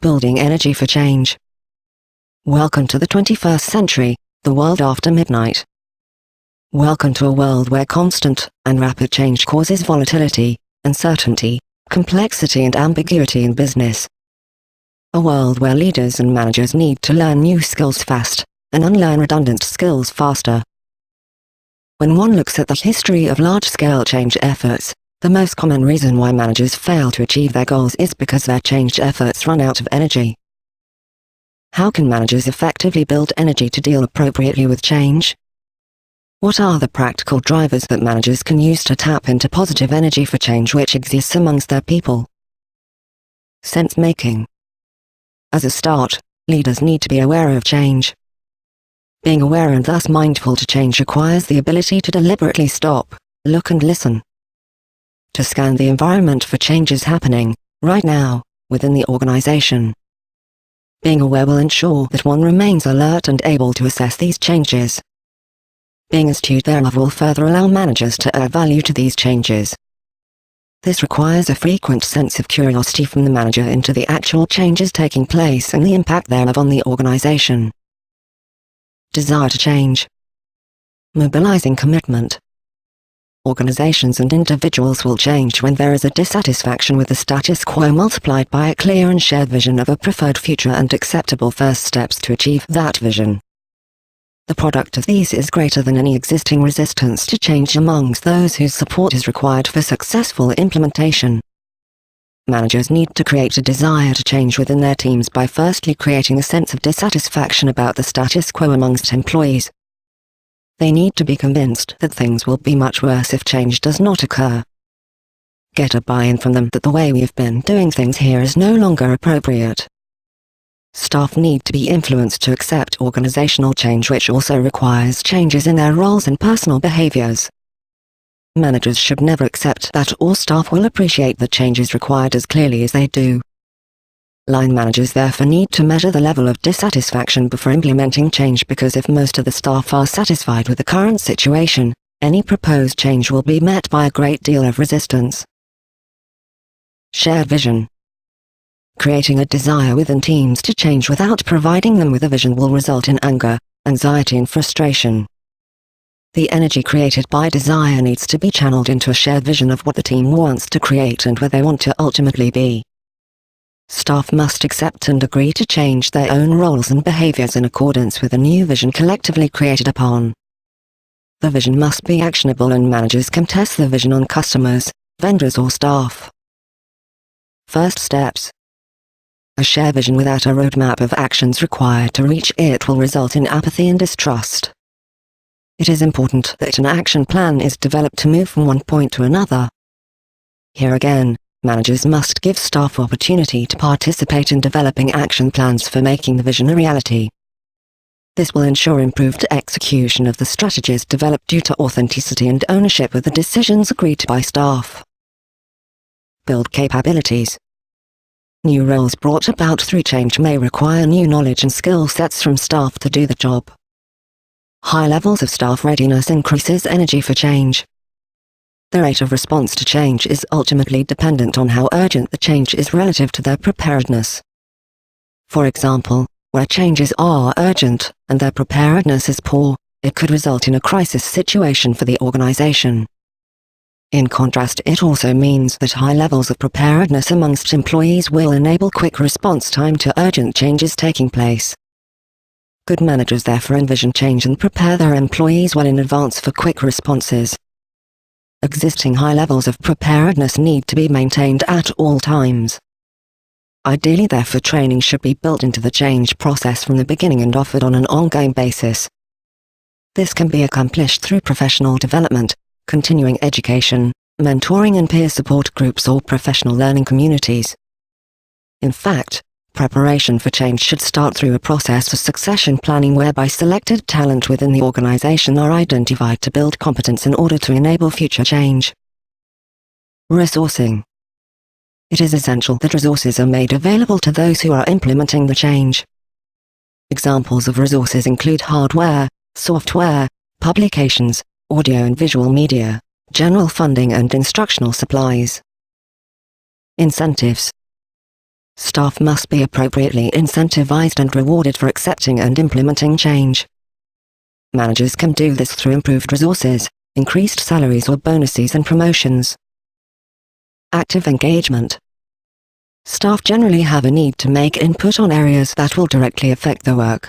Building energy for change. Welcome to the 21st century, the world after midnight. Welcome to a world where constant and rapid change causes volatility, uncertainty, complexity and ambiguity in business. A world where leaders and managers need to learn new skills fast, and unlearn redundant skills faster. When one looks at the history of large-scale change efforts, the most common reason why managers fail to achieve their goals is because their change efforts run out of energy. How can managers effectively build energy to deal appropriately with change? What are the practical drivers that managers can use to tap into positive energy for change which exists amongst their people? Sense-making. As a start, leaders need to be aware of change. Being aware and thus mindful to change requires the ability to deliberately stop, look and listen. To scan the environment for changes happening, right now, within the organization. Being aware will ensure that one remains alert and able to assess these changes. Being astute thereof will further allow managers to add value to these changes. This requires a frequent sense of curiosity from the manager into the actual changes taking place and the impact thereof on the organization. Desire to change. Mobilizing commitment. Organizations and individuals will change when there is a dissatisfaction with the status quo multiplied by a clear and shared vision of a preferred future and acceptable first steps to achieve that vision. The product of these is greater than any existing resistance to change amongst those whose support is required for successful implementation. Managers need to create a desire to change within their teams by firstly creating a sense of dissatisfaction about the status quo amongst employees. They need to be convinced that things will be much worse if change does not occur. Get a buy-in from them that the way we have been doing things here is no longer appropriate. Staff need to be influenced to accept organizational change which also requires changes in their roles and personal behaviors. Managers should never accept that all staff will appreciate the changes required as clearly as they do. Line managers therefore need to measure the level of dissatisfaction before implementing change because if most of the staff are satisfied with the current situation, any proposed change will be met by a great deal of resistance. Shared vision. Creating a desire within teams to change without providing them with a vision will result in anger, anxiety and frustration. The energy created by desire needs to be channeled into a shared vision of what the team wants to create and where they want to ultimately be. Staff must accept and agree to change their own roles and behaviors in accordance with a new vision collectively created upon. The vision must be actionable and managers can test the vision on customers, vendors or staff. First steps. A shared vision without a roadmap of actions required to reach it will result in apathy and distrust. It is important that an action plan is developed to move from one point to another. Here again, managers must give staff opportunity to participate in developing action plans for making the vision a reality. This will ensure improved execution of the strategies developed due to authenticity and ownership of the decisions agreed to by staff. Build capabilities. New roles brought about through change may require new knowledge and skill sets from staff to do the job. High levels of staff readiness increases energy for change. The rate of response to change is ultimately dependent on how urgent the change is relative to their preparedness. For example, where changes are urgent and their preparedness is poor, it could result in a crisis situation for the organization. In contrast, it also means that high levels of preparedness amongst employees will enable quick response time to urgent changes taking place. Good managers therefore envision change and prepare their employees well in advance for quick responses. Existing high levels of preparedness need to be maintained at all times. Ideally therefore training should be built into the change process from the beginning and offered on an ongoing basis. This can be accomplished through professional development, continuing education, mentoring and peer support groups or professional learning communities. In fact, preparation for change should start through a process of succession planning whereby selected talent within the organization are identified to build competence in order to enable future change. Resourcing. It is essential that resources are made available to those who are implementing the change. Examples of resources include hardware, software, publications, audio and visual media, general funding and instructional supplies. Incentives. Staff must be appropriately incentivized and rewarded for accepting and implementing change. Managers can do this through improved resources, increased salaries or bonuses and promotions. Active engagement. Staff generally have a need to make input on areas that will directly affect their work.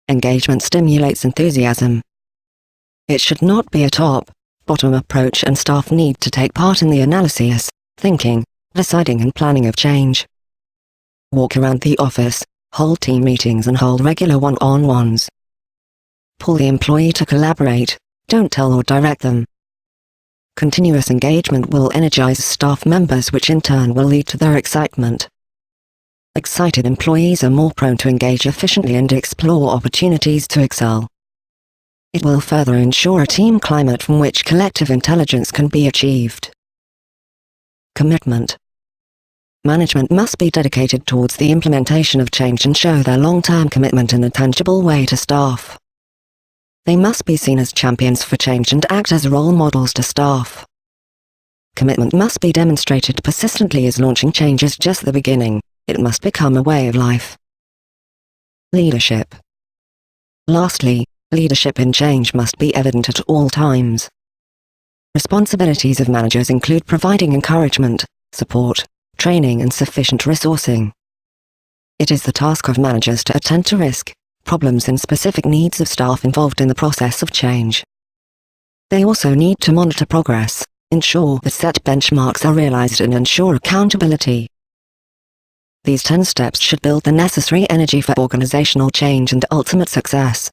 Engagement stimulates enthusiasm. It should not be a top-bottom approach, and staff need to take part in the analysis, thinking, deciding and planning of change. Walk around the office, hold team meetings and hold regular one-on-ones. Pull the employee to collaborate, don't tell or direct them. Continuous engagement will energize staff members, which in turn will lead to their excitement. Excited employees are more prone to engage efficiently and explore opportunities to excel. It will further ensure a team climate from which collective intelligence can be achieved. Commitment. Management must be dedicated towards the implementation of change and show their long-term commitment in a tangible way to staff. They must be seen as champions for change and act as role models to staff. Commitment must be demonstrated persistently, as launching change is just the beginning. It must become a way of life. Leadership. Lastly, leadership in change must be evident at all times. Responsibilities of managers include providing encouragement, support, training and sufficient resourcing. It is the task of managers to attend to risk, problems and specific needs of staff involved in the process of change. They also need to monitor progress, ensure that set benchmarks are realized and ensure accountability. These 10 steps should build the necessary energy for organizational change and ultimate success.